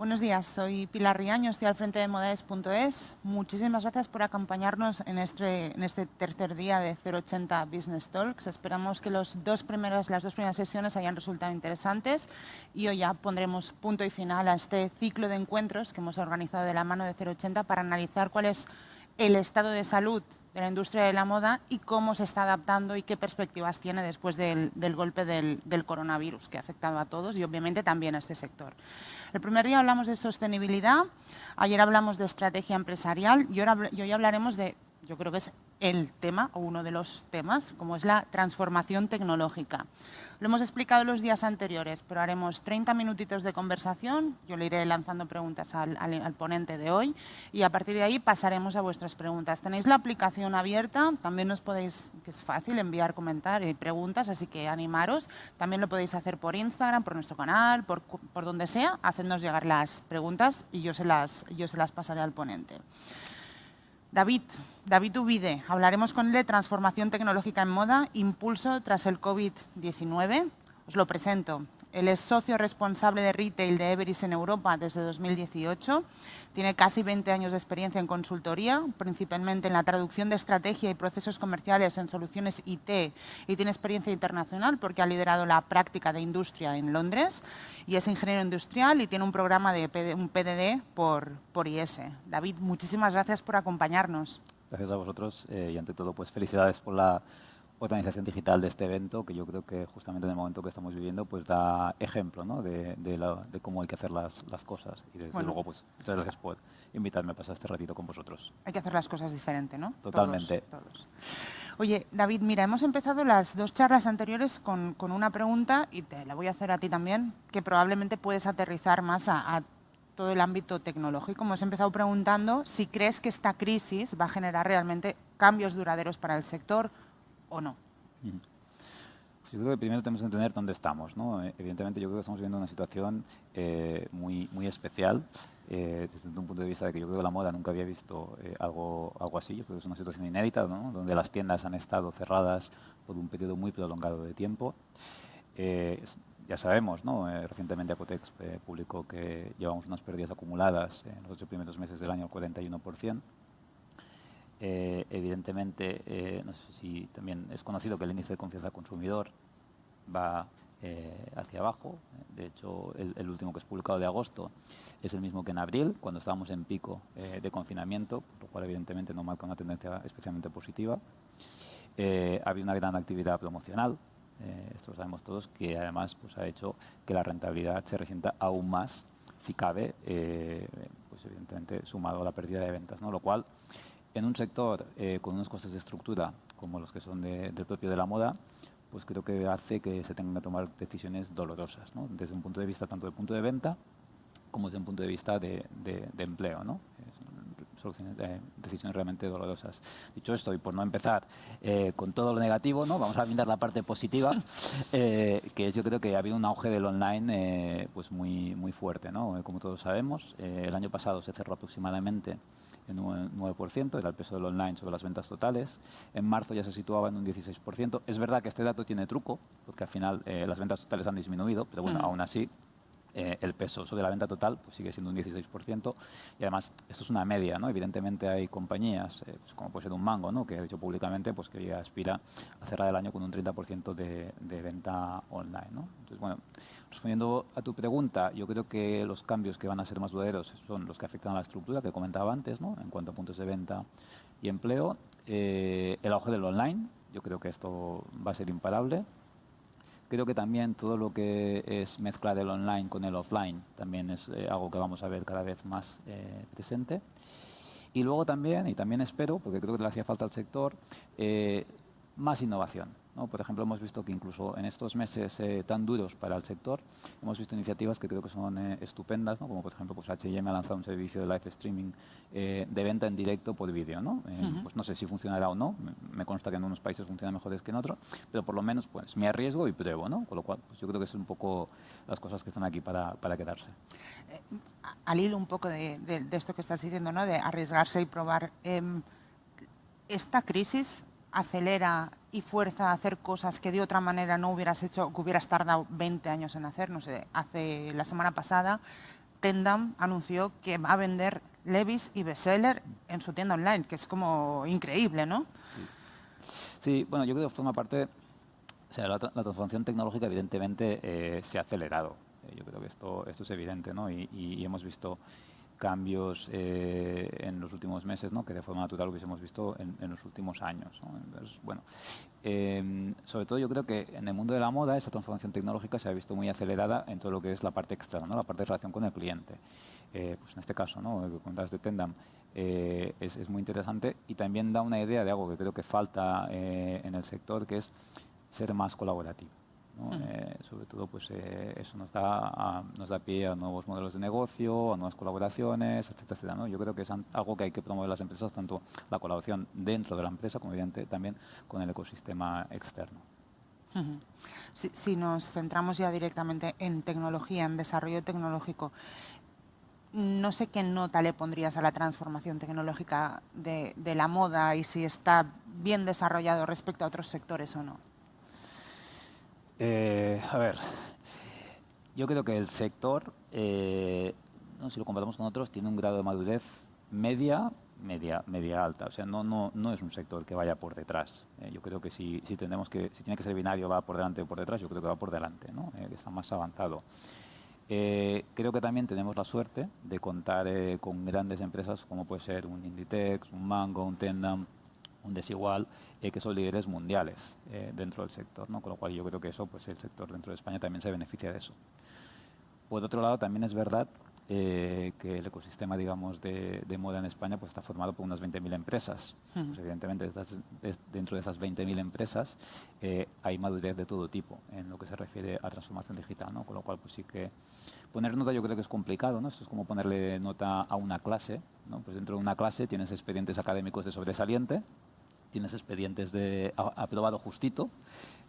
Buenos días, soy Pilar Riaño, estoy al frente de Modades.es. Muchísimas gracias por acompañarnos en este tercer día de 080 Business Talks. Esperamos que las dos primeras sesiones hayan resultado interesantes y hoy ya pondremos punto y final a este ciclo de encuentros que hemos organizado de la mano de 080 para analizar cuál es el estado de salud de la industria de la moda y cómo se está adaptando y qué perspectivas tiene después del golpe del coronavirus que ha afectado a todos y obviamente también a este sector. El primer día hablamos de sostenibilidad, ayer hablamos de estrategia empresarial y hoy hablaremos de, yo creo que es el tema o uno de los temas, como es la transformación tecnológica. Lo hemos explicado los días anteriores, pero haremos 30 minutitos de conversación. Yo le iré lanzando preguntas al ponente de hoy y a partir de ahí pasaremos a vuestras preguntas. Tenéis la aplicación abierta, también nos podéis, que es fácil, enviar comentarios y preguntas, así que animaros. También lo podéis hacer por Instagram, por nuestro canal, por donde sea. Hacednos llegar las preguntas y yo se las pasaré al ponente. David Ubide, hablaremos con él de transformación tecnológica en moda, impulso tras el COVID-19. Os lo presento. Él es socio responsable de retail de Everis en Europa desde 2018. Tiene casi 20 años de experiencia en consultoría, principalmente en la traducción de estrategia y procesos comerciales en soluciones IT, y tiene experiencia internacional porque ha liderado la práctica de industria en Londres y es ingeniero industrial y tiene un programa de un PDD por IS. David, muchísimas gracias por acompañarnos. Gracias a vosotros y ante todo pues felicidades por la organización digital de este evento, que yo creo que justamente en el momento que estamos viviendo pues da ejemplo, ¿no? de cómo hay que hacer las cosas. Y desde luego pues muchas gracias por invitarme a pasar este ratito con vosotros. Hay que hacer las cosas diferente, ¿no? Totalmente. Todos. Oye, David, mira, hemos empezado las dos charlas anteriores con una pregunta y te la voy a hacer a ti también, que probablemente puedes aterrizar más a todo el ámbito tecnológico. Hemos empezado preguntando si crees que esta crisis va a generar realmente cambios duraderos para el sector o no. Yo creo que primero tenemos que entender dónde estamos, ¿no? Evidentemente yo creo que estamos viviendo una situación muy especial desde un punto de vista de que yo creo que la moda nunca había visto algo así. Yo creo que es una situación inédita, ¿no? Donde las tiendas han estado cerradas por un periodo muy prolongado de tiempo. Ya sabemos, ¿no? Recientemente Acotex publicó que llevamos unas pérdidas acumuladas en los 8 primeros meses del año, el 41%. Evidentemente, no sé si también es conocido que el índice de confianza del consumidor va hacia abajo. De hecho, el último que es publicado de agosto es el mismo que en abril, cuando estábamos en pico de confinamiento, por lo cual evidentemente no marca una tendencia especialmente positiva. Había una gran actividad promocional, esto lo sabemos todos, que además pues, ha hecho que la rentabilidad se resienta aún más, si cabe, pues evidentemente sumado a la pérdida de ventas, ¿no? Lo cual, en un sector con unos costes de estructura como los que son del propio de la moda, pues creo que hace que se tengan que tomar decisiones dolorosas, ¿no? Desde un punto de vista tanto del punto de venta como desde un punto de vista de empleo, ¿no? Decisiones realmente dolorosas. Dicho esto, y por no empezar con todo lo negativo, ¿no? Vamos a mirar la parte positiva, que es, yo creo que ha habido un auge del online pues muy fuerte, ¿no? Como todos sabemos, el año pasado se cerró aproximadamente en un 9%, era el peso del online sobre las ventas totales. En marzo ya se situaba en un 16%. Es verdad que este dato tiene truco, porque al final las ventas totales han disminuido, pero bueno, aún así el peso sobre la venta total pues sigue siendo un 16%, y además esto es una media, ¿no? Evidentemente hay compañías, pues como puede ser un Mango, ¿no? Que ha dicho públicamente pues que ya aspira a cerrar el año con un 30% de venta online, ¿no? Entonces, bueno, respondiendo a tu pregunta, yo creo que los cambios que van a ser más duraderos son los que afectan a la estructura que comentaba antes, ¿no? En cuanto a puntos de venta y empleo. El auge del online, yo creo que esto va a ser imparable. Creo que también todo lo que es mezcla del online con el offline también es algo que vamos a ver cada vez más presente. Y luego también, y también espero, porque creo que le hacía falta al sector, más innovación, ¿no? Por ejemplo, hemos visto que incluso en estos meses tan duros para el sector, hemos visto iniciativas que creo que son estupendas, ¿no? Como por ejemplo pues H&M ha lanzado un servicio de live streaming de venta en directo por vídeo, ¿no? Pues no sé si funcionará o no, me consta que en unos países funciona mejor que en otros, pero por lo menos pues me arriesgo y pruebo, ¿no? Con lo cual pues yo creo que son un poco las cosas que están aquí para quedarse. Al hilo un poco de esto que estás diciendo, ¿no? De arriesgarse y probar, esta crisis acelera y fuerza a hacer cosas que de otra manera no hubieras hecho, que hubieras tardado 20 años en hacer. No sé, la semana pasada Tendam anunció que va a vender Levi's y Bestseller en su tienda online, que es como increíble, ¿no? Sí, bueno, yo creo que forma parte, o sea, la transformación tecnológica evidentemente se ha acelerado. Yo creo que esto es evidente, ¿no? Y hemos visto cambios en los últimos meses, ¿no? Que de forma natural hubiésemos visto en los últimos años, ¿no? Entonces, bueno, sobre todo yo creo que en el mundo de la moda esa transformación tecnológica se ha visto muy acelerada en todo lo que es la parte externa, ¿no? La parte de relación con el cliente. Pues en este caso, ¿no? Lo que comentabas de Tendam es muy interesante y también da una idea de algo que creo que falta en el sector, que es ser más colaborativo, ¿no? Sobre todo, pues eso nos da pie a nuevos modelos de negocio, a nuevas colaboraciones, etcétera, etcétera, ¿no? Yo creo que es algo que hay que promover las empresas, tanto la colaboración dentro de la empresa como evidente también con el ecosistema externo. Si nos centramos ya directamente en tecnología, en desarrollo tecnológico, no sé qué nota le pondrías a la transformación tecnológica de la moda y si está bien desarrollado respecto a otros sectores o no. A ver, yo creo que el sector, ¿no? Si lo comparamos con otros, tiene un grado de madurez media alta. O sea, no es un sector que vaya por detrás. Yo creo que si tiene que ser binario, va por delante o por detrás, yo creo que va por delante, ¿no? Que está más avanzado. Creo que también tenemos la suerte de contar con grandes empresas como puede ser un Inditex, un Mango, un Tendam, un Desigual, que son líderes mundiales dentro del sector, ¿no? Con lo cual yo creo que eso, pues el sector dentro de España también se beneficia de eso. Por otro lado, también es verdad que el ecosistema, digamos, de moda en España pues está formado por unas 20.000 empresas. Pues evidentemente, dentro de esas 20.000 empresas hay madurez de todo tipo en lo que se refiere a transformación digital, ¿no? Con lo cual, pues sí que poner nota yo creo que es complicado, ¿no? Esto es como ponerle nota a una clase, ¿no? Pues dentro de una clase tienes expedientes académicos de sobresaliente, tienes expedientes de aprobado justito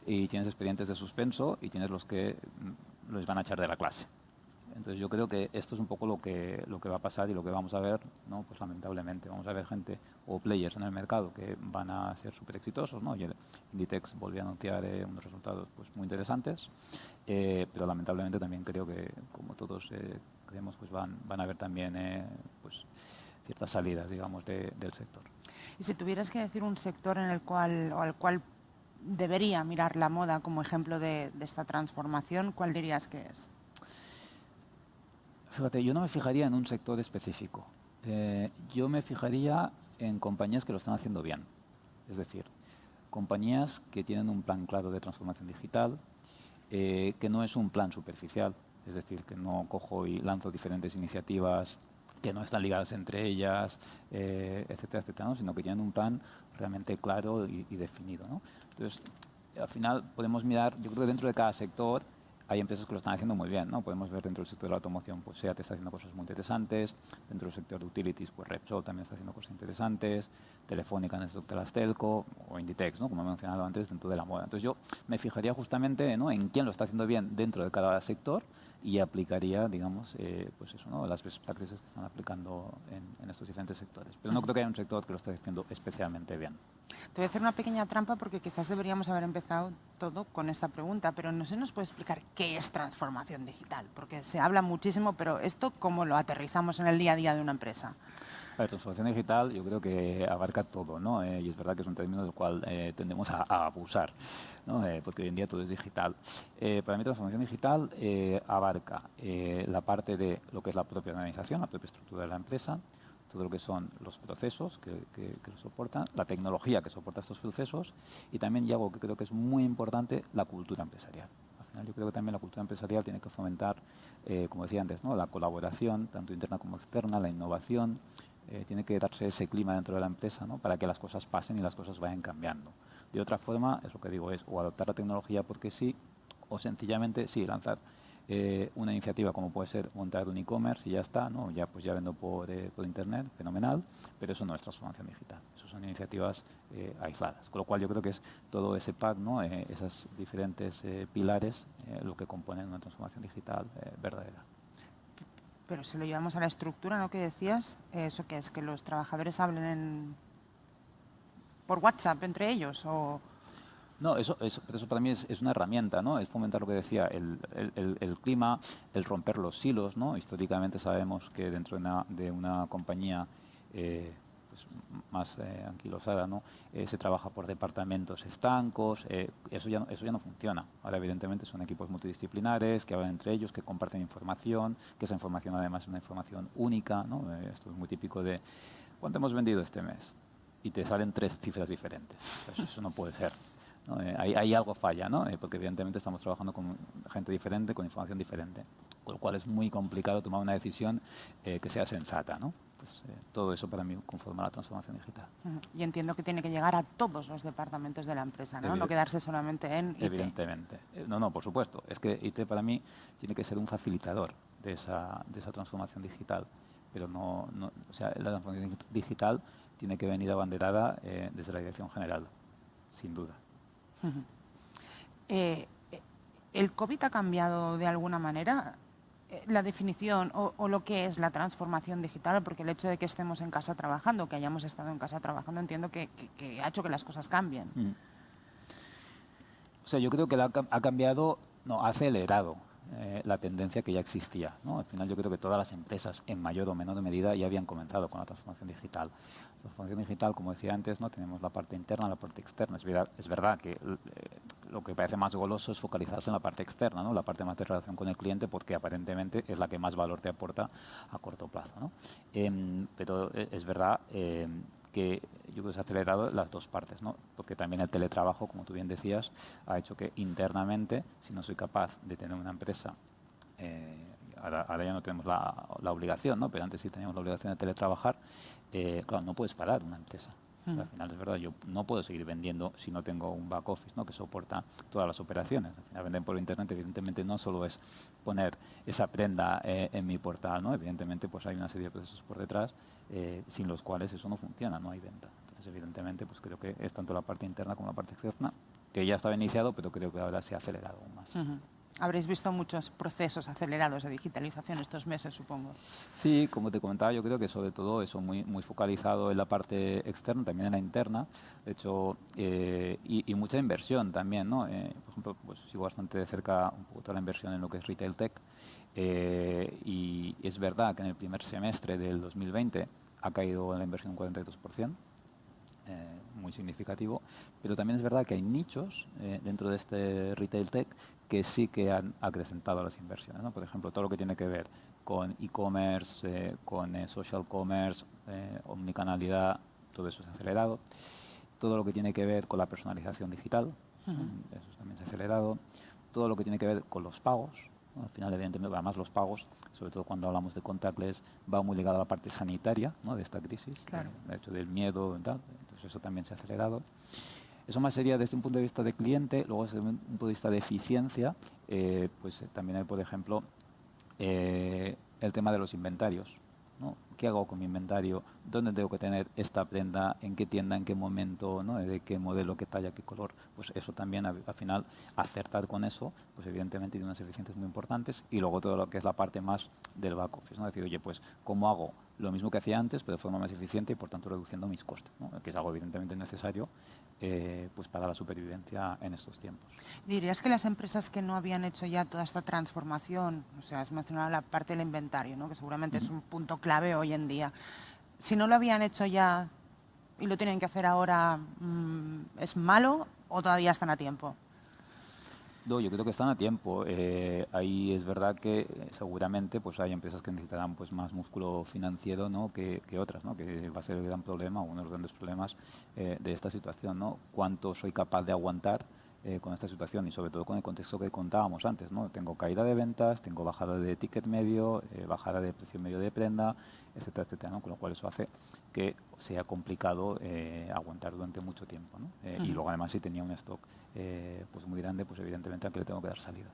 y tienes expedientes de suspenso y tienes los que los van a echar de la clase. Entonces yo creo que esto es un poco lo que va a pasar y lo que vamos a ver, ¿no? Pues lamentablemente vamos a ver gente o players en el mercado que van a ser súper exitosos, ¿no? Y el Inditex volvió a anunciar unos resultados pues muy interesantes, pero lamentablemente también creo que, como todos creemos, pues van a haber también pues ciertas salidas, digamos, del sector. Y si tuvieras que decir un sector en el cual o al cual debería mirar la moda como ejemplo de esta transformación, ¿cuál dirías que es? Fíjate, yo no me fijaría en un sector específico. Yo me fijaría en compañías que lo están haciendo bien. Es decir, compañías que tienen un plan claro de transformación digital, que no es un plan superficial. Es decir, que no cojo y lanzo diferentes iniciativas que no están ligadas entre ellas, etcétera, etcétera, ¿no? Sino que tienen un plan realmente claro y definido, ¿no? Entonces, al final podemos mirar, yo creo que dentro de cada sector hay empresas que lo están haciendo muy bien, ¿no? Podemos ver dentro del sector de la automoción, pues SEAT está haciendo cosas muy interesantes, dentro del sector de utilities, pues Repsol también está haciendo cosas interesantes, Telefónica en el sector de las telco, o Inditex, ¿no? Como he mencionado antes, dentro de la moda. Entonces yo me fijaría justamente, ¿no? En quién lo está haciendo bien dentro de cada sector y aplicaría, digamos, pues eso, ¿no? Las best practices que están aplicando en estos diferentes sectores. Pero no creo que haya un sector que lo esté haciendo especialmente bien. Te voy a hacer una pequeña trampa porque quizás deberíamos haber empezado todo con esta pregunta, pero no se nos puede explicar qué es transformación digital, porque se habla muchísimo, pero esto cómo lo aterrizamos en el día a día de una empresa. La transformación digital yo creo que abarca todo, ¿no? Y es verdad que es un término del cual tendemos a abusar, ¿no? Porque hoy en día todo es digital. Para mí transformación digital abarca la parte de lo que es la propia organización, la propia estructura de la empresa, todo lo que son los procesos que lo soportan, la tecnología que soporta estos procesos y también, y algo que creo que es muy importante, la cultura empresarial. Al final yo creo que también la cultura empresarial tiene que fomentar, como decía antes, ¿no? La colaboración, tanto interna como externa, la innovación, tiene que darse ese clima dentro de la empresa, ¿no? Para que las cosas pasen y las cosas vayan cambiando. De otra forma, es lo que digo, es o adoptar la tecnología porque sí, o sencillamente sí, lanzar una iniciativa como puede ser montar un e-commerce y ya está, ¿no? Ya pues ya vendo por internet, fenomenal, pero eso no es transformación digital, eso son iniciativas aisladas, con lo cual yo creo que es todo ese pack, ¿no? Esas diferentes pilares lo que componen una transformación digital verdadera. Pero si lo llevamos a la estructura, ¿no? Que decías, ¿eso qué es? ¿Que los trabajadores hablen por WhatsApp entre ellos? O... No, pero eso para mí es una herramienta, ¿no? Es fomentar lo que decía, el clima, el romper los silos, ¿no? Históricamente sabemos que dentro de una compañía pues más anquilosada, ¿no? Se trabaja por departamentos estancos, eso ya no funciona. Ahora, evidentemente, son equipos multidisciplinares que hablan entre ellos, que comparten información, que esa información además es una información única, ¿no? Esto es muy típico de ¿cuánto hemos vendido este mes? Y te salen 3 cifras diferentes. Pues eso no puede ser, ¿no? Ahí algo falla, ¿no? Porque evidentemente estamos trabajando con gente diferente, con información diferente, con lo cual es muy complicado tomar una decisión que sea sensata, ¿no? Pues, todo eso para mí conforma la transformación digital. Y entiendo que tiene que llegar a todos los departamentos de la empresa, ¿no? No quedarse solamente en IT. Evidentemente. No, por supuesto. Es que IT para mí tiene que ser un facilitador de esa transformación digital. Pero o sea, la transformación digital tiene que venir abanderada desde la dirección general, sin duda. ¿El COVID ha cambiado de alguna manera la definición o lo que es la transformación digital? Porque el hecho de que estemos en casa trabajando, que hayamos estado en casa trabajando, entiendo que ha hecho que las cosas cambien. O sea, yo creo que ha cambiado, ha acelerado la tendencia que ya existía, ¿no? Al final yo creo que todas las empresas, en mayor o menor medida, ya habían comenzado con la transformación digital. La transformación digital, como decía antes, ¿no? Tenemos la parte interna, la parte externa. Es verdad que lo que parece más goloso es focalizarse en la parte externa, ¿no? La parte más de relación con el cliente, porque aparentemente es la que más valor te aporta a corto plazo, ¿no? Pero es verdad que yo creo que se ha acelerado las dos partes, ¿no? Porque también el teletrabajo, como tú bien decías, ha hecho que internamente, si no soy capaz de tener una empresa, ahora ya no tenemos la obligación, ¿no? Pero antes sí teníamos la obligación de teletrabajar, claro, no puedes parar una empresa. Al final es verdad, yo no puedo seguir vendiendo si no tengo un back office, ¿no? Que soporta todas las operaciones. Al final vender por internet evidentemente no solo es poner esa prenda en mi portal, ¿no? Evidentemente pues hay una serie de procesos por detrás sin los cuales eso no funciona, no hay venta. Entonces evidentemente pues creo que es tanto la parte interna como la parte externa, que ya estaba iniciado, pero creo que ahora se ha acelerado aún más. Habréis visto muchos procesos acelerados de digitalización estos meses, supongo. Sí, como te comentaba, yo creo que sobre todo eso muy focalizado en la parte externa, también en la interna, de hecho, y mucha inversión también, ¿no? Por ejemplo, pues sigo bastante de cerca un poco toda la inversión en lo que es Retail Tech, y es verdad que en el primer semestre del 2020 ha caído la inversión un 42%. Muy significativo, pero también es verdad que hay nichos dentro de este Retail Tech que sí que han acrecentado las inversiones, ¿no? Por ejemplo, todo lo que tiene que ver con e-commerce, con social commerce, omnicanalidad, todo eso se ha acelerado. Todo lo que tiene que ver con la personalización digital, eso también se ha acelerado. Todo lo que tiene que ver con los pagos, ¿no? Al final, evidentemente, además los pagos, sobre todo cuando hablamos de contactless, va muy ligado a la parte sanitaria, ¿no? De esta crisis, claro. De hecho del miedo y tal. Entonces eso también se ha acelerado. Eso más sería desde un punto de vista de cliente, luego desde un punto de vista de eficiencia, pues también hay, por ejemplo, el tema de los inventarios, ¿no? ¿Qué hago con mi inventario? ¿Dónde tengo que tener esta prenda? ¿En qué tienda? ¿En qué momento? ¿No? ¿De qué modelo? ¿Qué talla? ¿Qué color? Pues eso también, al final, acertar con eso, pues evidentemente tiene unas eficiencias muy importantes. Y luego todo lo que es la parte más del back office, ¿no? Decir, oye, pues, ¿cómo hago lo mismo que hacía antes, pero de forma más eficiente y, por tanto, reduciendo mis costes, ¿no? Que es algo evidentemente necesario pues para la supervivencia en estos tiempos. ¿Dirías que las empresas que no habían hecho ya toda esta transformación, o sea, has mencionado la parte del inventario, ¿no? Que seguramente es un punto clave hoy en día, si no lo habían hecho ya y lo tienen que hacer ahora, ¿es malo o todavía están a tiempo? No, yo creo que están a tiempo. Ahí es verdad que seguramente pues hay empresas que necesitarán pues más músculo financiero, ¿no? que otras, ¿no? Que va a ser el gran problema, uno de los grandes problemas de esta situación, ¿no? ¿Cuánto soy capaz de aguantar con esta situación y sobre todo con el contexto que contábamos antes, ¿no? Tengo caída de ventas, tengo bajada de ticket medio, bajada de precio medio de prenda, etcétera, etcétera, ¿no? Con lo cual eso hace que sea complicado aguantar durante mucho tiempo, ¿no? Y luego además si tenía un stock pues muy grande, pues evidentemente aquí le tengo que dar salida.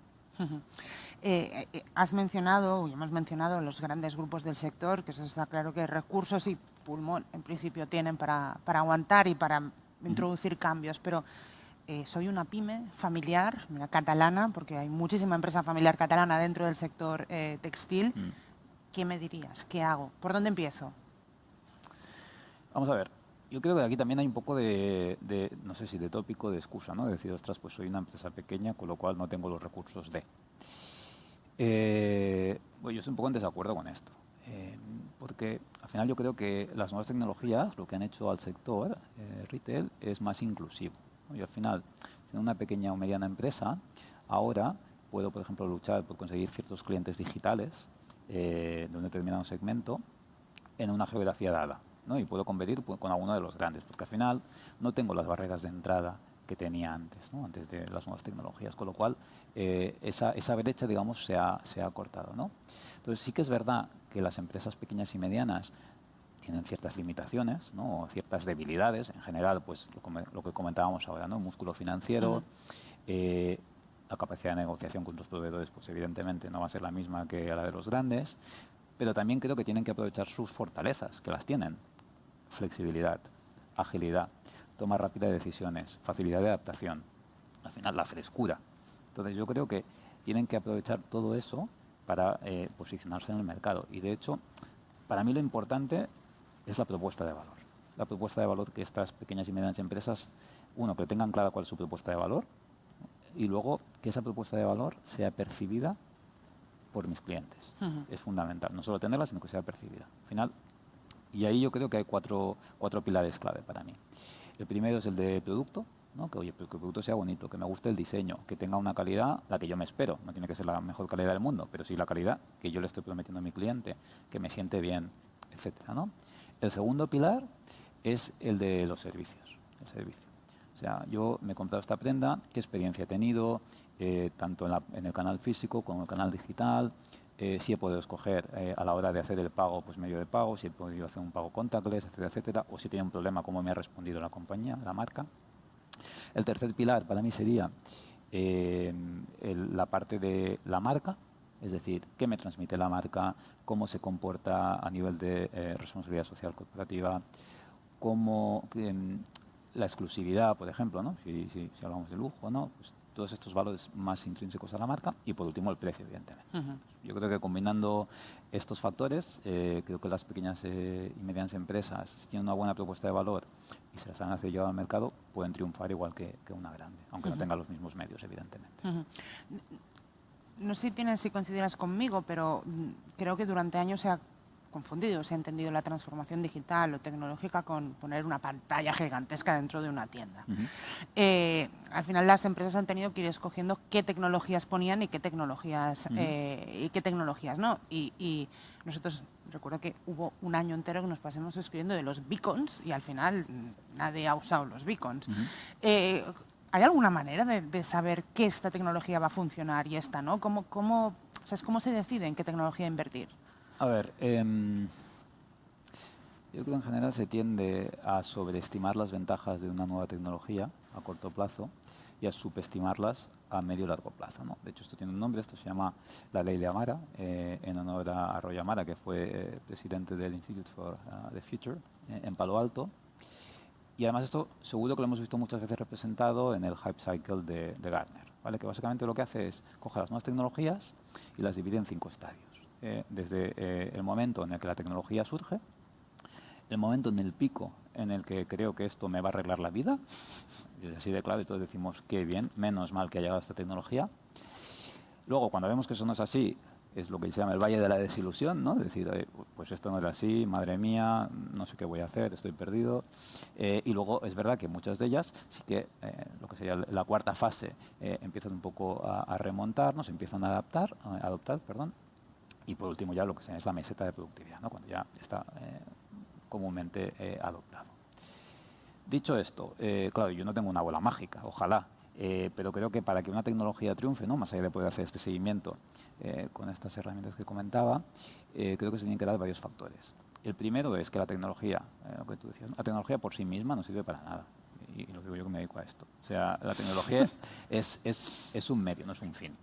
Has mencionado, y hemos mencionado los grandes grupos del sector, que eso está claro que recursos y pulmón en principio tienen para aguantar y para introducir cambios, pero soy una pyme familiar, una catalana, porque hay muchísima empresa familiar catalana dentro del sector textil. ¿Qué me dirías? ¿Qué hago? ¿Por dónde empiezo? Vamos a ver. Yo creo que aquí también hay un poco no sé si de tópico, de excusa, ¿no? De decir, ostras, pues soy una empresa pequeña, con lo cual no tengo los recursos de. Bueno, yo estoy un poco en desacuerdo con esto, porque al final yo creo que las nuevas tecnologías lo que han hecho al sector retail es más inclusivo, ¿no? Y al final, siendo una pequeña o mediana empresa, ahora puedo, por ejemplo, luchar por conseguir ciertos clientes digitales de un determinado segmento en una geografía dada, ¿no? Y puedo competir con alguno de los grandes, porque al final no tengo las barreras de entrada que tenía antes, ¿no? Antes de las nuevas tecnologías, con lo cual esa brecha, digamos, se ha cortado, ¿no? Entonces sí que es verdad que las empresas pequeñas y medianas tienen ciertas limitaciones, ¿no? O ciertas debilidades, en general, pues lo que comentábamos ahora, ¿no? Músculo financiero, la capacidad de negociación con tus proveedores, pues evidentemente no va a ser la misma que la de los grandes, pero también creo que tienen que aprovechar sus fortalezas, que las tienen. Flexibilidad, agilidad, toma rápida de decisiones, facilidad de adaptación, al final la frescura. Entonces yo creo que tienen que aprovechar todo eso para posicionarse en el mercado. Y de hecho, para mí lo importante es la propuesta de valor. La propuesta de valor que estas pequeñas y medianas empresas, uno, que tengan clara cuál es su propuesta de valor, y luego que esa propuesta de valor sea percibida por mis clientes. Es fundamental, no solo tenerla, sino que sea percibida. Al final, y ahí yo creo que hay cuatro pilares clave para mí. El primero es el de producto, ¿no? Que, oye, pues que el producto sea bonito, que me guste el diseño, que tenga una calidad, la que yo me espero. No tiene que ser la mejor calidad del mundo, pero sí la calidad que yo le estoy prometiendo a mi cliente, que me siente bien, etcétera, ¿no? El segundo pilar es el de los servicios, el servicio. O sea, yo me he comprado esta prenda, qué experiencia he tenido, tanto en el canal físico como en el canal digital, si he podido escoger a la hora de hacer el pago, pues medio de pago, si he podido hacer un pago contactless, etcétera, etcétera, o si tenía un problema, cómo me ha respondido la compañía, la marca. El tercer pilar para mí sería la parte de la marca, es decir, qué me transmite la marca, cómo se comporta a nivel de responsabilidad social corporativa, cómo la exclusividad, por ejemplo, ¿no? Si hablamos de lujo, ¿no? Pues todos estos valores más intrínsecos a la marca y, por último, el precio, evidentemente. Yo creo que combinando estos factores, creo que las pequeñas y medianas empresas, si tienen una buena propuesta de valor y se las han llevado al mercado, pueden triunfar igual que una grande, aunque no tenga los mismos medios, evidentemente. No sé si coincidirás conmigo, pero creo que durante años se ha confundido, se ha entendido la transformación digital o tecnológica con poner una pantalla gigantesca dentro de una tienda. Al final las empresas han tenido que ir escogiendo qué tecnologías ponían y qué tecnologías, no. Y nosotros, recuerdo que hubo un año entero que nos pasemos escribiendo de los beacons y al final nadie ha usado los beacons. ¿Hay alguna manera de saber que esta tecnología va a funcionar y esta no? ¿Cómo se decide en qué tecnología invertir? A ver, yo creo que en general se tiende a sobreestimar las ventajas de una nueva tecnología a corto plazo y a subestimarlas a medio y largo plazo, ¿no? De hecho, esto tiene un nombre, esto se llama la Ley de Amara, en honor a Roy Amara, que fue presidente del Institute for the Future en Palo Alto. Y además esto seguro que lo hemos visto muchas veces representado en el Hype Cycle de Gartner, ¿vale? Que básicamente lo que hace es coger las nuevas tecnologías y las divide en 5 estadios. Desde el momento en el que la tecnología surge, el momento en el pico en el que creo que esto me va a arreglar la vida, y es así de claro, y todos decimos, qué bien, menos mal que ha llegado esta tecnología. Luego, cuando vemos que eso no es así, es lo que se llama el valle de la desilusión, ¿no? Es decir, pues esto no es así, madre mía, no sé qué voy a hacer, estoy perdido. Y luego es verdad que muchas de ellas sí que, lo que sería la cuarta fase, empiezan un poco a remontar, se empiezan a adoptar, perdón. Y por último ya lo que es la meseta de productividad, ¿no? Cuando ya está comúnmente adoptado. Dicho esto, claro, yo no tengo una bola mágica, ojalá, pero creo que para que una tecnología triunfe, ¿no? Más allá de poder hacer este seguimiento con estas herramientas que comentaba, creo que se tienen que dar varios factores. El primero es que la tecnología, lo que tú decías, la tecnología por sí misma no sirve para nada. Y lo digo yo que me dedico a esto. O sea, la tecnología es un medio, no es un fin.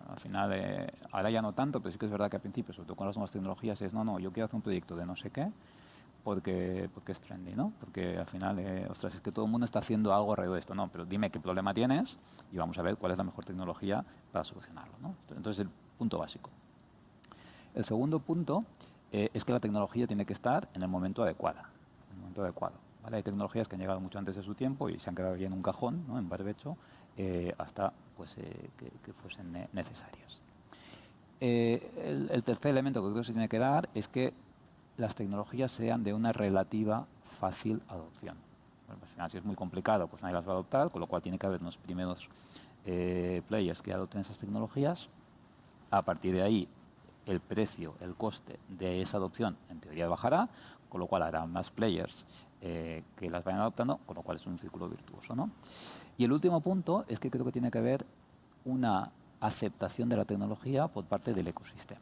Al final, ahora ya no tanto, pero sí que es verdad que al principio, sobre todo con las nuevas tecnologías, es no, yo quiero hacer un proyecto de no sé qué, porque es trendy, ¿no? Porque al final, ostras, es que todo el mundo está haciendo algo alrededor de esto, ¿no? Pero dime qué problema tienes y vamos a ver cuál es la mejor tecnología para solucionarlo, ¿no? Entonces, el punto básico. El segundo punto es que la tecnología tiene que estar en el momento adecuado, ¿vale? ¿vale? Hay tecnologías que han llegado mucho antes de su tiempo y se han quedado ya en un cajón, ¿no? En barbecho, hasta pues, que fuesen necesarias. El tercer elemento que creo que se tiene que dar es que las tecnologías sean de una relativa fácil adopción. Bueno, al final, si es muy complicado, pues nadie las va a adoptar, con lo cual tiene que haber unos primeros players que adopten esas tecnologías. A partir de ahí, el precio, el coste de esa adopción, en teoría bajará, con lo cual habrá más players que las vayan adoptando, con lo cual es un círculo virtuoso, ¿no? Y el último punto es que creo que tiene que haber una aceptación de la tecnología por parte del ecosistema.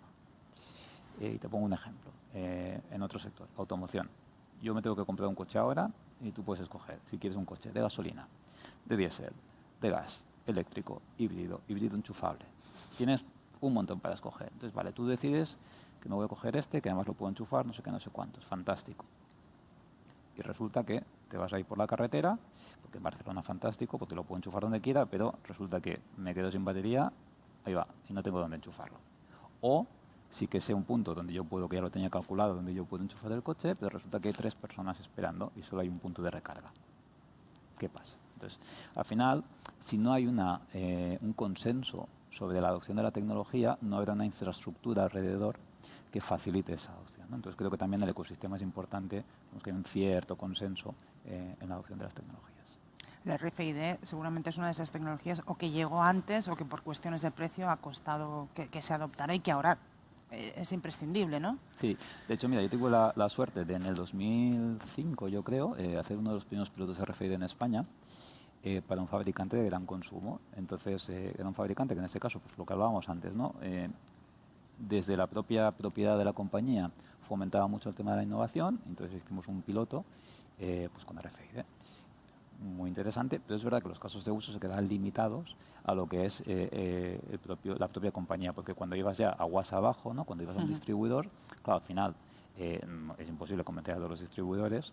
Y te pongo un ejemplo. En otro sector, automoción. Yo me tengo que comprar un coche ahora y tú puedes escoger si quieres un coche de gasolina, de diésel, de gas, eléctrico, híbrido, híbrido enchufable. Tienes un montón para escoger. Entonces, vale, tú decides que me voy a coger este, que además lo puedo enchufar, no sé qué, no sé cuántos. Fantástico. Y resulta que te vas a ir por la carretera, porque en Barcelona fantástico, porque lo puedo enchufar donde quiera, pero resulta que me quedo sin batería, ahí va, y no tengo dónde enchufarlo. O sí que sé un punto donde yo puedo, que ya lo tenía calculado, donde yo puedo enchufar el coche, pero resulta que hay 3 personas esperando y solo hay un punto de recarga. ¿Qué pasa? Entonces, al final, si no hay un consenso sobre la adopción de la tecnología, no habrá una infraestructura alrededor que facilite esa adopción, ¿no? Entonces, creo que también el ecosistema es importante, que haya un cierto consenso en la adopción de las tecnologías. El RFID seguramente es una de esas tecnologías o que llegó antes o que por cuestiones de precio ha costado que se adoptara y que ahora es imprescindible, ¿no? Sí, de hecho, mira, yo tuve la suerte de en el 2005, yo creo, hacer uno de los primeros pilotos RFID en España para un fabricante de gran consumo. Entonces, era un fabricante que en este caso, pues lo que hablábamos antes, ¿no? Desde la propia propiedad de la compañía fomentaba mucho el tema de la innovación, entonces hicimos un piloto pues con RFID. Muy interesante, pero es verdad que los casos de uso se quedan limitados a lo que es la propia compañía, porque cuando ibas ya aguas abajo, ¿no? Cuando ibas a un distribuidor, claro, al final es imposible convencer a todos los distribuidores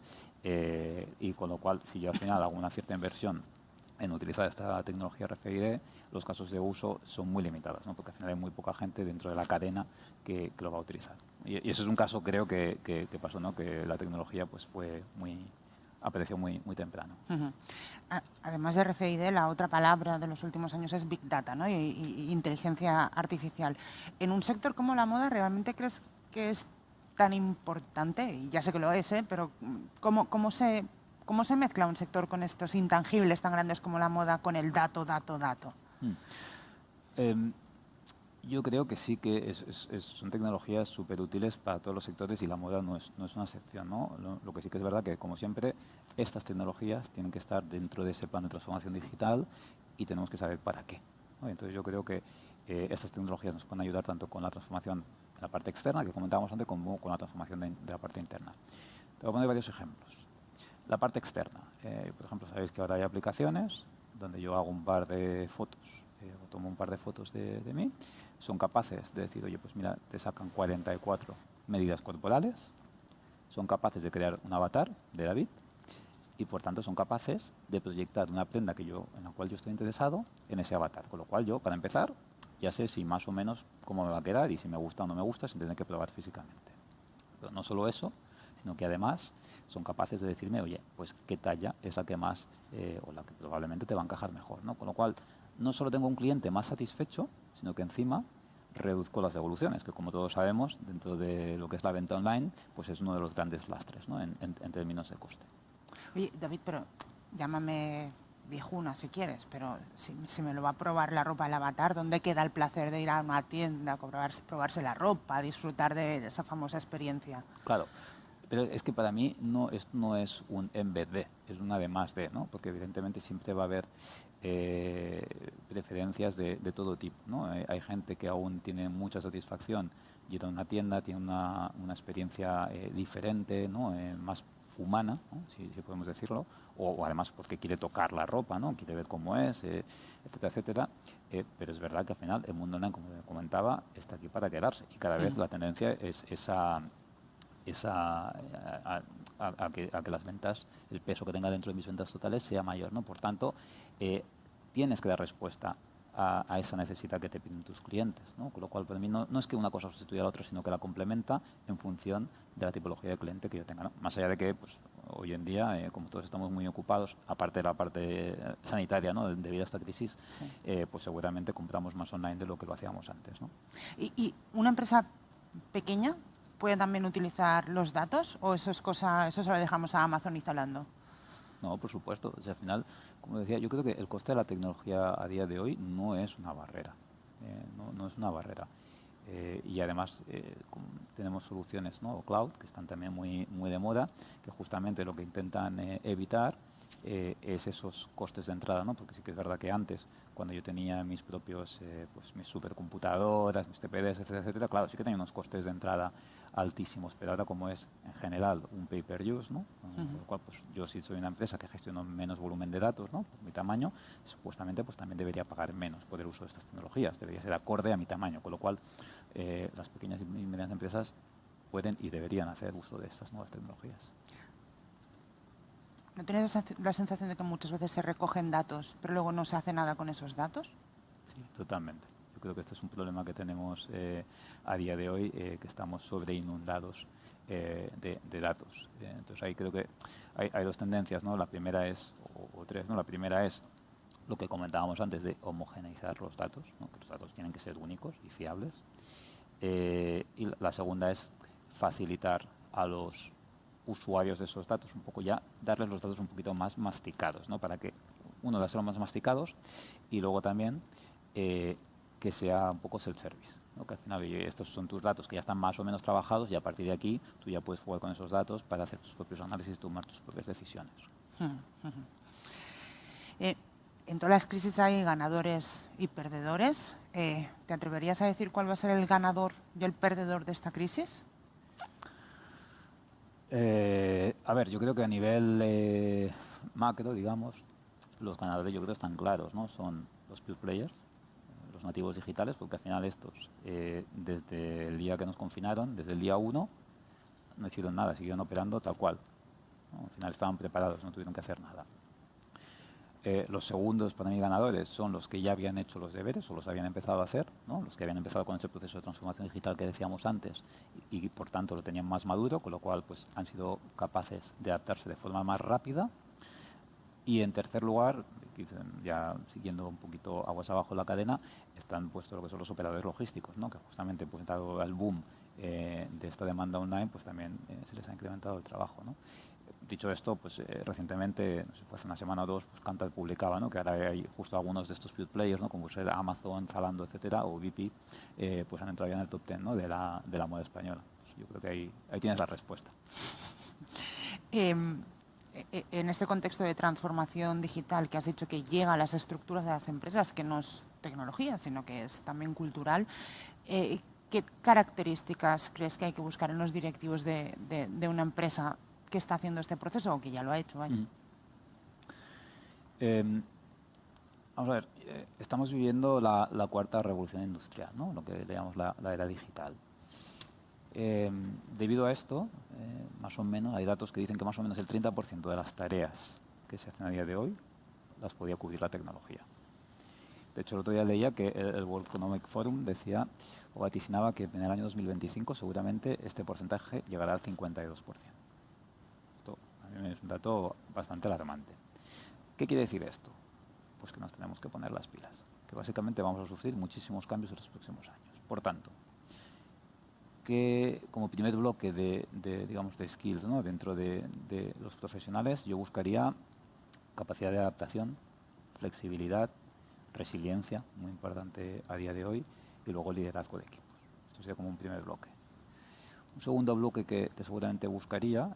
y con lo cual, si yo al final hago una cierta inversión en utilizar esta tecnología RFID, los casos de uso son muy limitados, ¿no? Porque al final hay muy poca gente dentro de la cadena que lo va a utilizar. Y ese es un caso, creo, que pasó, ¿no? Que la tecnología pues apareció muy temprano. Además de RFID, la otra palabra de los últimos años es Big Data, ¿no? y inteligencia artificial. En un sector como la moda, ¿realmente crees que es tan importante? Y ya sé que lo es, pero ¿cómo se mezcla un sector con estos intangibles tan grandes como la moda con el dato? Yo creo que sí que son tecnologías súper útiles para todos los sectores y la moda no es una excepción, ¿no? Lo que sí que es verdad que, como siempre, estas tecnologías tienen que estar dentro de ese plan de transformación digital y tenemos que saber para qué, ¿no? Entonces yo creo que estas tecnologías nos pueden ayudar tanto con la transformación de la parte externa, que comentábamos antes, como con la transformación de la parte interna. Te voy a poner varios ejemplos. La parte externa. Por ejemplo, sabéis que ahora hay aplicaciones donde yo hago un par de fotos, o tomo un par de fotos de mí, son capaces de decir, oye, pues mira, te sacan 44 medidas corporales, son capaces de crear un avatar de David y por tanto son capaces de proyectar una prenda en la cual yo estoy interesado en ese avatar. Con lo cual yo, para empezar, ya sé si más o menos cómo me va a quedar y si me gusta o no me gusta sin tener que probar físicamente. Pero no solo eso, sino que además son capaces de decirme, oye, pues qué talla es la que más o la que probablemente te va a encajar mejor, ¿no? Con lo cual, no solo tengo un cliente más satisfecho, sino que encima reduzco las devoluciones, que como todos sabemos, dentro de lo que es la venta online, pues es uno de los grandes lastres, ¿no? en términos de coste. Oye, David, pero llámame viejuna si quieres, pero si me lo va a probar la ropa el avatar, ¿dónde queda el placer de ir a una tienda a probarse la ropa, disfrutar de esa famosa experiencia? Claro. Pero es que para mí no es un en vez de, es un además de, ¿no? Porque evidentemente siempre va a haber preferencias de todo tipo, ¿no? Hay gente que aún tiene mucha satisfacción yendo a una tienda, tiene una experiencia diferente, ¿no? Más humana, ¿no? si podemos decirlo, o además porque quiere tocar la ropa, ¿no? Quiere ver cómo es, etcétera, etcétera. Pero es verdad que al final el mundo online, como comentaba, está aquí para quedarse y cada vez la tendencia es a que las ventas, el peso que tenga dentro de mis ventas totales sea mayor, ¿no? Por tanto, tienes que dar respuesta a esa necesidad que te piden tus clientes, ¿no? Con lo cual, para mí no es que una cosa sustituya a la otra, sino que la complementa en función de la tipología de cliente que yo tenga, ¿no? Más allá de que, pues, hoy en día, como todos estamos muy ocupados, aparte de la parte sanitaria, ¿no? Debido a esta crisis, pues seguramente compramos más online de lo que lo hacíamos antes, ¿no? ¿Y una empresa pequeña puede también utilizar los datos o eso se lo dejamos a Amazon y Zalando? No, por supuesto. O sea, al final, como decía, yo creo que el coste de la tecnología a día de hoy no es una barrera. No es una barrera. Y además tenemos soluciones, ¿no? Cloud, que están también muy de moda, que justamente lo que intentan evitar es esos costes de entrada, ¿no? Porque sí que es verdad que antes, cuando yo tenía mis propios, pues mis supercomputadoras, mis TPDs, etcétera, etcétera, claro, sí que tenía unos costes de entrada altísimos, pero ahora como es en general un pay-per-use, ¿no? Con lo cual, pues yo si soy una empresa que gestiono menos volumen de datos, ¿no? Por mi tamaño, supuestamente pues también debería pagar menos por el uso de estas tecnologías, debería ser acorde a mi tamaño, con lo cual las pequeñas y medianas empresas pueden y deberían hacer uso de estas nuevas tecnologías. ¿No tienes la sensación de que muchas veces se recogen datos, pero luego no se hace nada con esos datos? Sí, totalmente. Yo creo que este es un problema que tenemos a día de hoy, que estamos sobreinundados de datos. Entonces ahí creo que hay dos tendencias, ¿no? La primera es, o tres, ¿no? La primera es lo que comentábamos antes de homogeneizar los datos, ¿no? Que los datos tienen que ser únicos y fiables. Y la segunda es facilitar a los usuarios de esos datos un poco ya, darles los datos un poquito más masticados, ¿no? Para que uno de los más masticados y luego también que sea un poco self-service, ¿no? Que al final estos son tus datos que ya están más o menos trabajados y a partir de aquí tú ya puedes jugar con esos datos para hacer tus propios análisis y tomar tus propias decisiones. En todas las crisis hay ganadores y perdedores. ¿Te atreverías a decir cuál va a ser el ganador y el perdedor de esta crisis? A ver, yo creo que a nivel macro, digamos, los ganadores yo creo están claros, ¿no? Son los pure players, los nativos digitales, porque al final estos, desde el día que nos confinaron, desde el día 1, no hicieron nada, siguieron operando tal cual, ¿no? Al final estaban preparados, no tuvieron que hacer nada. Los segundos para mí ganadores son los que ya habían hecho los deberes o los habían empezado a hacer, ¿no? Los que habían empezado con ese proceso de transformación digital que decíamos antes y por tanto lo tenían más maduro, con lo cual pues han sido capaces de adaptarse de forma más rápida. Y en tercer lugar, ya siguiendo un poquito aguas abajo la cadena, están puestos lo que son los operadores logísticos, ¿no? Que justamente pues dado el boom de esta demanda online, pues también se les ha incrementado el trabajo, ¿no? Dicho esto, pues recientemente, no sé, fue hace una semana o dos, pues Kantar publicaba, ¿no? Que ahora hay justo algunos de estos pure players, ¿no? Como ser Amazon, Zalando, etcétera, o BP, pues han entrado ya en el top 10, ¿no? de la moda española. Pues yo creo que ahí tienes la respuesta. En este contexto de transformación digital que has dicho que llega a las estructuras de las empresas, que no es tecnología, sino que es también cultural, ¿qué características crees que hay que buscar en los directivos de una empresa que está haciendo este proceso o que ya lo ha hecho? Vaya. Vamos a ver, estamos viviendo la cuarta revolución industrial, ¿no? Lo que llamamos la era digital. Debido a esto, más o menos, hay datos que dicen que más o menos el 30% de las tareas que se hacen a día de hoy las podía cubrir la tecnología. De hecho, el otro día leía que el World Economic Forum decía o vaticinaba que en el año 2025 seguramente este porcentaje llegará al 52%. Esto a mí es un dato bastante alarmante. ¿Qué quiere decir esto? Pues que nos tenemos que poner las pilas, que básicamente vamos a sufrir muchísimos cambios en los próximos años. Por tanto, que como primer bloque digamos, de skills, ¿no? Dentro de los profesionales, yo buscaría capacidad de adaptación, flexibilidad, resiliencia, muy importante a día de hoy, y luego liderazgo de equipos. Esto sería como un primer bloque. Un segundo bloque que seguramente buscaría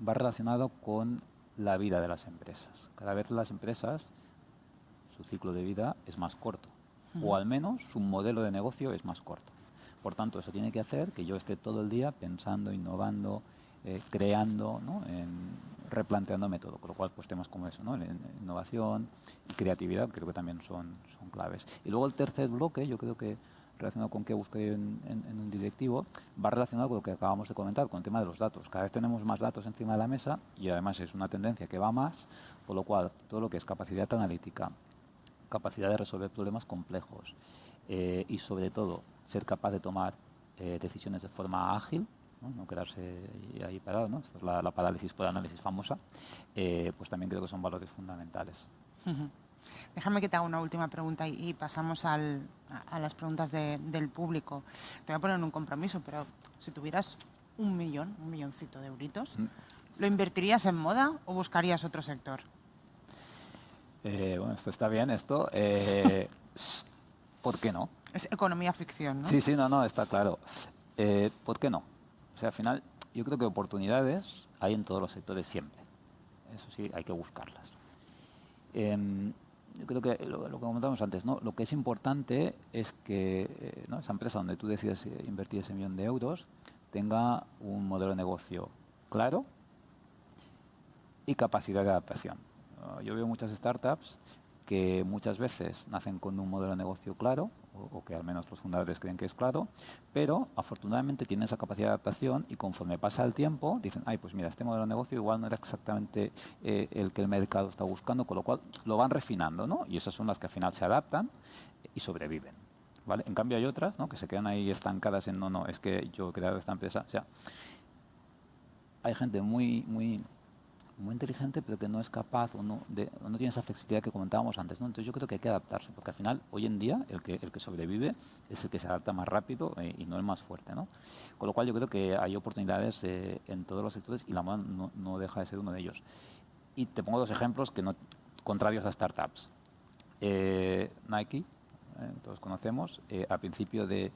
va relacionado con la vida de las empresas. Cada vez las empresas, su ciclo de vida es más corto, o al menos su modelo de negocio es más corto. Por tanto, eso tiene que hacer que yo esté todo el día pensando, innovando, creando, ¿no? Replanteándome todo, con lo cual pues temas como eso, ¿no? Innovación y creatividad creo que también son claves. Y luego el tercer bloque, yo creo que relacionado con qué busqué en un directivo, va relacionado con lo que acabamos de comentar, con el tema de los datos. Cada vez tenemos más datos encima de la mesa y además es una tendencia que va más, por lo cual todo lo que es capacidad analítica, capacidad de resolver problemas complejos y sobre todo ser capaz de tomar decisiones de forma ágil, no quedarse ahí parado, ¿no? Esta es la parálisis por análisis famosa, pues también creo que son valores fundamentales. Déjame que te haga una última pregunta y pasamos a las preguntas del público. Te voy a poner un compromiso, pero si tuvieras un milloncito de euritos, ¿lo invertirías en moda o buscarías otro sector? Bueno, esto está bien, ¿por qué no? Es economía ficción, ¿no? Sí, no, está claro. ¿Por qué no? O sea, al final, yo creo que oportunidades hay en todos los sectores siempre. Eso sí, hay que buscarlas. Yo creo que lo que comentábamos antes, ¿no? Lo que es importante es que ¿no? esa empresa donde tú decides invertir ese millón de euros tenga un modelo de negocio claro y capacidad de adaptación. Yo veo muchas startups que muchas veces nacen con un modelo de negocio claro, o que al menos los fundadores creen que es claro, pero afortunadamente tienen esa capacidad de adaptación y conforme pasa el tiempo dicen, ay, pues mira, este modelo de negocio igual no era exactamente el que el mercado está buscando, con lo cual lo van refinando, ¿no? Y esas son las que al final se adaptan y sobreviven, ¿vale? En cambio hay otras, ¿no? Que se quedan ahí estancadas en, no, es que yo he creado esta empresa. O sea, hay gente muy inteligente, pero que no es capaz o no tiene esa flexibilidad que comentábamos antes, ¿no? Entonces yo creo que hay que adaptarse, porque al final, hoy en día, el que sobrevive es el que se adapta más rápido y no el más fuerte, ¿no? Con lo cual yo creo que hay oportunidades en todos los sectores y la moda no deja de ser uno de ellos. Y te pongo dos ejemplos contrarios a startups. Nike, todos conocemos, a principio de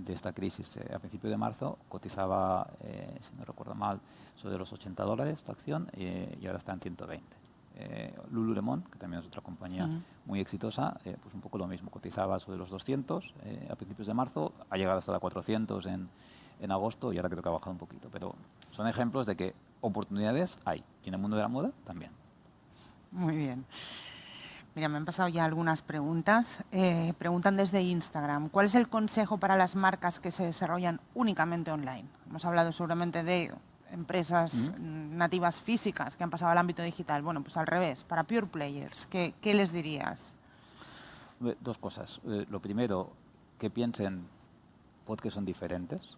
esta crisis, a principio de marzo, cotizaba, si no recuerdo mal, sobre los $80 la acción y ahora está en 120. Lululemon, que también es otra compañía muy exitosa, pues un poco lo mismo, cotizaba sobre los 200 a principios de marzo, ha llegado hasta 400 en agosto y ahora creo que ha bajado un poquito. Pero son ejemplos de que oportunidades hay y en el mundo de la moda también. Muy bien. Mira, me han pasado ya algunas preguntas. Preguntan desde Instagram, ¿cuál es el consejo para las marcas que se desarrollan únicamente online? Hemos hablado seguramente de empresas nativas físicas que han pasado al ámbito digital. Bueno, pues al revés, para pure players, ¿qué les dirías? Dos cosas. Lo primero, que piensen que son diferentes.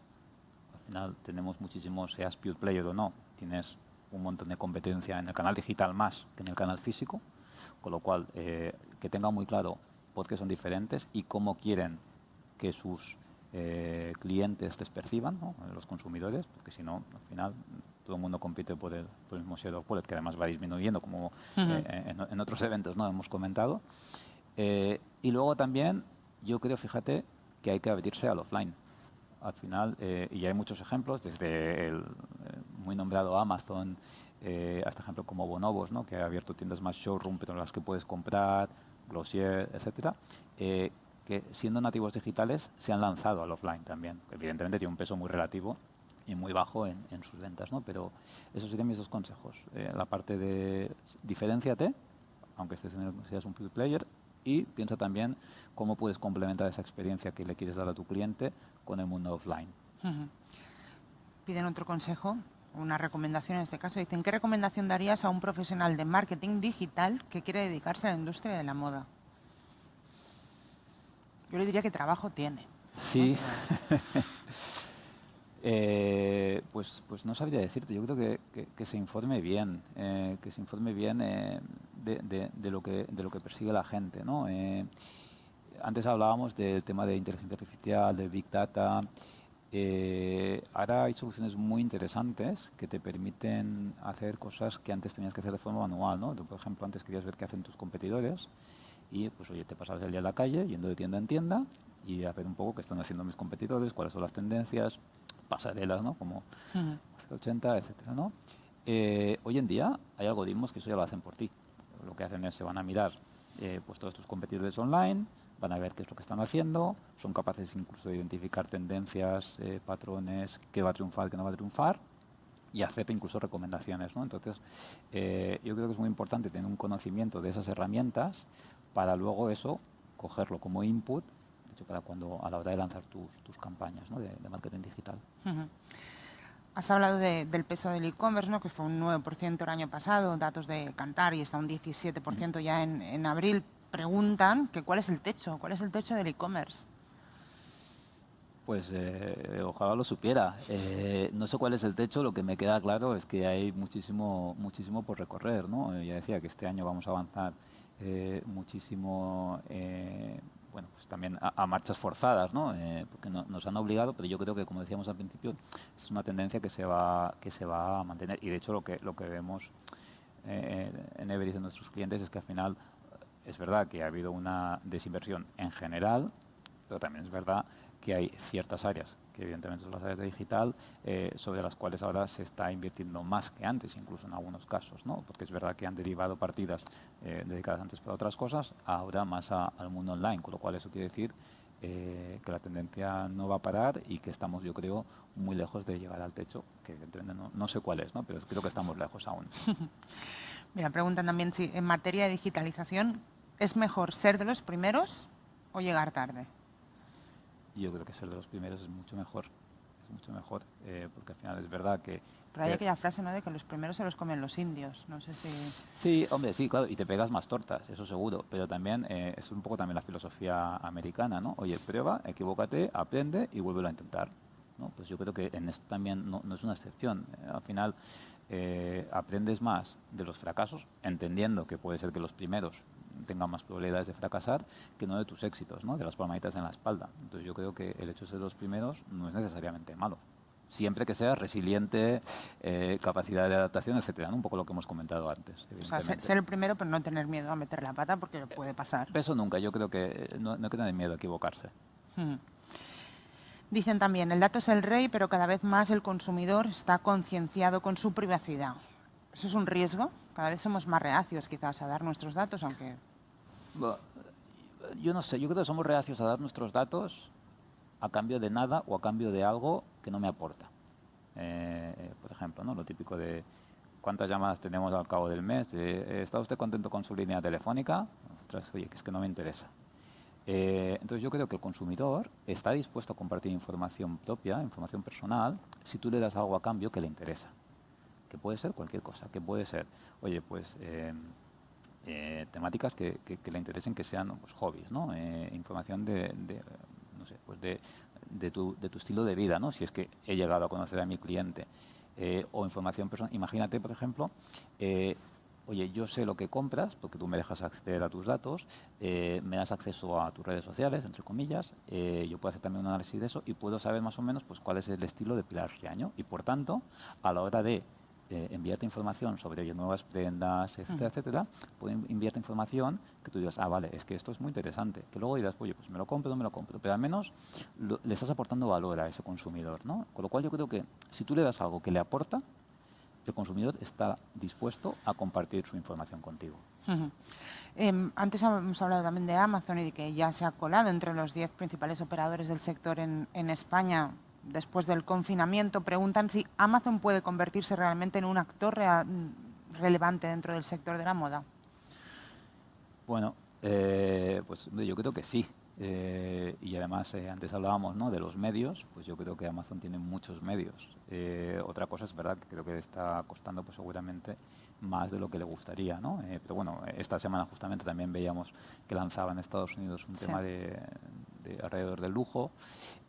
Al final tenemos muchísimos, seas pure player o no, tienes un montón de competencia en el canal digital más que en el canal físico. Con lo cual, que tengan muy claro por qué son diferentes y cómo quieren que sus clientes les perciban, ¿no? Los consumidores, porque si no, al final, todo el mundo compite por el mismo share of wallet, que además va disminuyendo, como en otros eventos no hemos comentado. Y luego también, yo creo, fíjate, que hay que abrirse al offline. Al final, y hay muchos ejemplos, desde el muy nombrado Amazon, hasta ejemplos como Bonobos, ¿no? Que ha abierto tiendas más showroom, pero en las que puedes comprar, Glossier, etcétera, que siendo nativos digitales se han lanzado al offline también. Evidentemente tiene un peso muy relativo y muy bajo en sus ventas, ¿no? Pero esos serían mis dos consejos. La parte de diferénciate, aunque seas un pure player, y piensa también cómo puedes complementar esa experiencia que le quieres dar a tu cliente con el mundo offline. Piden otro consejo, una recomendación en este caso. Dicen, ¿qué recomendación darías a un profesional de marketing digital que quiere dedicarse a la industria de la moda? Yo le diría que trabajo tiene. Sí. Pues no sabría decirte. Yo creo que se informe bien, de lo que persigue la gente, ¿no? Antes hablábamos del tema de inteligencia artificial, de Big Data. Ahora hay soluciones muy interesantes que te permiten hacer cosas que antes tenías que hacer de forma manual, ¿no? Tú, por ejemplo, antes querías ver qué hacen tus competidores y, pues, oye, te pasabas el día en la calle, yendo de tienda en tienda y a ver un poco qué están haciendo mis competidores, cuáles son las tendencias, pasarelas, ¿no? Como 80, etcétera, ¿no? Hoy en día hay algoritmos que eso ya lo hacen por ti. Lo que hacen es se van a mirar pues todos tus competidores online, van a ver qué es lo que están haciendo, son capaces incluso de identificar tendencias, patrones, qué va a triunfar, qué no va a triunfar, y hacer incluso recomendaciones, ¿no? Entonces, yo creo que es muy importante tener un conocimiento de esas herramientas para luego eso cogerlo como input, de hecho, para cuando a la hora de lanzar tus campañas, ¿no? de marketing digital. Has hablado del peso del e-commerce, ¿no? Que fue un 9% el año pasado, datos de Kantar, y está un 17% ya en abril. Preguntan que cuál es el techo del e-commerce. Pues ojalá lo supiera. No sé cuál es el techo, lo que me queda claro es que hay muchísimo, muchísimo por recorrer, ¿no? Ya decía que este año vamos a avanzar muchísimo, bueno, pues también a marchas forzadas, ¿no? Porque nos han obligado, pero yo creo que, como decíamos al principio, es una tendencia que se va a mantener. Y de hecho lo que vemos en Everis de nuestros clientes es que al final es verdad que ha habido una desinversión en general, pero también es verdad que hay ciertas áreas, que evidentemente son las áreas de digital, sobre las cuales ahora se está invirtiendo más que antes, incluso en algunos casos, ¿no? Porque es verdad que han derivado partidas dedicadas antes para otras cosas, ahora más al mundo online, con lo cual eso quiere decir que la tendencia no va a parar y que estamos, yo creo, muy lejos de llegar al techo, que evidentemente no sé cuál es, ¿no? Pero creo que estamos lejos aún. Mira, preguntan también si en materia de digitalización es mejor ser de los primeros o llegar tarde. Yo creo que ser de los primeros es mucho mejor, porque al final es verdad que... Pero hay aquella frase, ¿no?, de que los primeros se los comen los indios, no sé si... Sí, hombre, sí, claro, y te pegas más tortas, eso seguro, pero también es un poco también la filosofía americana, ¿no? Oye, prueba, equivócate, aprende y vuélvelo a intentar, ¿no? Pues yo creo que en esto también no es una excepción. Al final aprendes más de los fracasos, entendiendo que puede ser que los primeros tengan más probabilidades de fracasar que no de tus éxitos, ¿no? De las palmaditas en la espalda. Entonces yo creo que el hecho de ser los primeros no es necesariamente malo. Siempre que seas resiliente, capacidad de adaptación, etcétera, ¿no? Un poco lo que hemos comentado antes. O sea, ser el primero, pero no tener miedo a meter la pata porque puede pasar. Eso nunca, yo creo que no hay que tener miedo a equivocarse. Dicen también, el dato es el rey, pero cada vez más el consumidor está concienciado con su privacidad. ¿Eso es un riesgo? Cada vez somos más reacios quizás a dar nuestros datos, aunque... Yo no sé, yo creo que somos reacios a dar nuestros datos a cambio de nada o a cambio de algo que no me aporta. Por ejemplo, ¿no? Lo típico de cuántas llamadas tenemos al cabo del mes, ¿está usted contento con su línea telefónica? Ostras, oye, que es que no me interesa. Entonces yo creo que el consumidor está dispuesto a compartir información propia, información personal, si tú le das algo a cambio que le interesa. Que puede ser cualquier cosa, que puede ser, oye, pues temáticas que le interesen, que sean pues, hobbies, ¿no? Información no sé, pues de tu estilo de vida, ¿no? Si es que he llegado a conocer a mi cliente. O información personal. Imagínate, por ejemplo, oye, yo sé lo que compras, porque tú me dejas acceder a tus datos, me das acceso a tus redes sociales, entre comillas, yo puedo hacer también un análisis de eso y puedo saber más o menos pues, cuál es el estilo de Pilar Riaño. Y por tanto, a la hora de enviarte información sobre oye, nuevas prendas, etcétera, etcétera, puedo enviarte información que tú digas, ah, vale, es que esto es muy interesante. Que luego dirás, oye, pues me lo compro o no me lo compro. Pero al menos le estás aportando valor a ese consumidor, ¿no? Con lo cual yo creo que si tú le das algo que le aporta, el consumidor está dispuesto a compartir su información contigo. Antes hemos hablado también de Amazon y de que ya se ha colado entre los 10 principales operadores del sector en España después del confinamiento. Preguntan si Amazon puede convertirse realmente en un actor relevante dentro del sector de la moda. Bueno, pues yo creo que sí. Y además, antes hablábamos, ¿no?, de los medios, pues yo creo que Amazon tiene muchos medios. Otra cosa es verdad que creo que está costando pues seguramente más de lo que le gustaría, ¿no? Pero bueno, esta semana justamente también veíamos que lanzaba en Estados Unidos un tema de alrededor del lujo.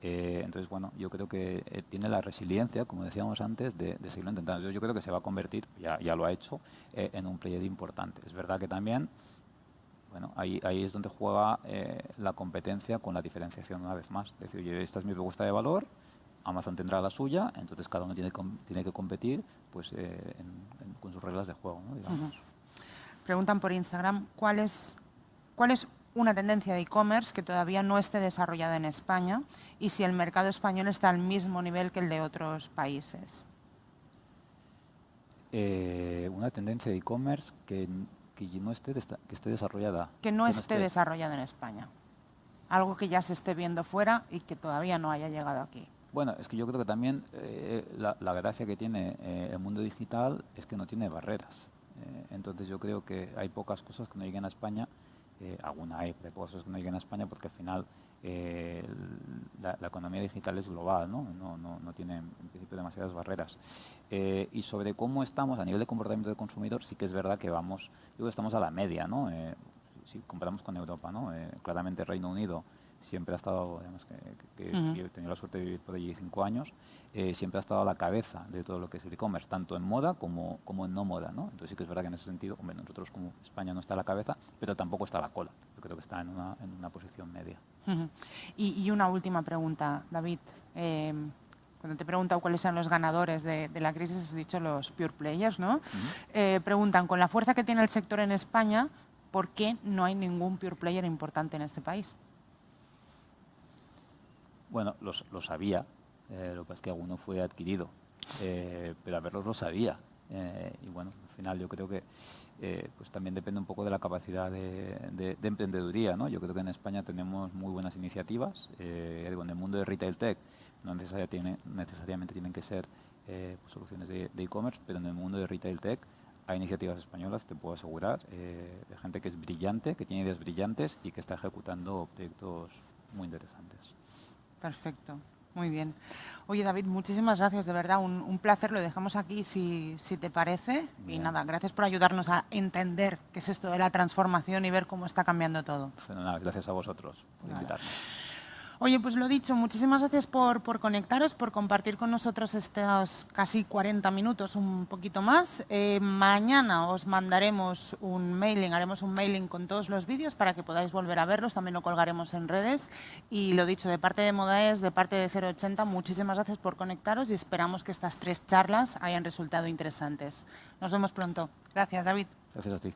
Entonces, bueno, yo creo que tiene la resiliencia, como decíamos antes, de seguirlo intentando. Entonces, yo creo que se va a convertir, ya lo ha hecho, en un player importante. Es verdad que también... Bueno, ahí es donde juega la competencia con la diferenciación una vez más. Es decir, oye, esta es mi propuesta de valor, Amazon tendrá la suya, entonces cada uno tiene que competir pues, con sus reglas de juego, ¿no? Digamos. Preguntan por Instagram, ¿cuál es una tendencia de e-commerce que todavía no esté desarrollada en España y si el mercado español está al mismo nivel que el de otros países? Una tendencia de e-commerce que esté desarrollada. Que no esté desarrollada en España. Algo que ya se esté viendo fuera y que todavía no haya llegado aquí. Bueno, es que yo creo que también la gracia que tiene el mundo digital es que no tiene barreras. Entonces yo creo que hay pocas cosas que no lleguen a España. Alguna hay, pero cosas que no lleguen a España porque al final la economía digital es global, ¿no? No tiene en principio demasiadas barreras. Y sobre cómo estamos a nivel de comportamiento del consumidor, sí que es verdad que yo creo que estamos a la media, ¿no? Si comparamos con Europa, ¿no? Claramente Reino Unido siempre ha estado, además que yo he tenido la suerte de vivir por allí 5 años, siempre ha estado a la cabeza de todo lo que es el e-commerce, tanto en moda como en no moda, ¿no? Entonces sí que es verdad que en ese sentido, hombre, nosotros como España no está a la cabeza, pero tampoco está a la cola. Yo creo que está en una posición media. Y una última pregunta, David. Cuando te he preguntado cuáles eran los ganadores de la crisis, has dicho los pure players, ¿no? Preguntan, con la fuerza que tiene el sector en España, ¿por qué no hay ningún pure player importante en este país? Bueno, lo sabía, lo que pasa es que alguno fue adquirido, pero a verlos lo sabía. Y bueno, al final yo creo que pues también depende un poco de la capacidad de emprendeduría, ¿no? Yo creo que en España tenemos muy buenas iniciativas. En el mundo de retail tech no necesariamente tienen que ser pues soluciones de e-commerce, pero en el mundo de retail tech hay iniciativas españolas, te puedo asegurar, de gente que es brillante, que tiene ideas brillantes y que está ejecutando proyectos muy interesantes. Perfecto, muy bien. Oye, David, muchísimas gracias, de verdad, un placer. Lo dejamos aquí si te parece. Bien. Y nada, gracias por ayudarnos a entender qué es esto de la transformación y ver cómo está cambiando todo. Fenomenal, gracias a vosotros por invitarme. Oye, pues lo dicho, muchísimas gracias por conectaros, por compartir con nosotros estos casi 40 minutos, un poquito más. Mañana os mandaremos un mailing, haremos un mailing con todos los vídeos para que podáis volver a verlos, también lo colgaremos en redes. Y lo dicho, de parte de Modaes, de parte de 080, muchísimas gracias por conectaros y esperamos que estas 3 charlas hayan resultado interesantes. Nos vemos pronto. Gracias, David. Gracias a ti.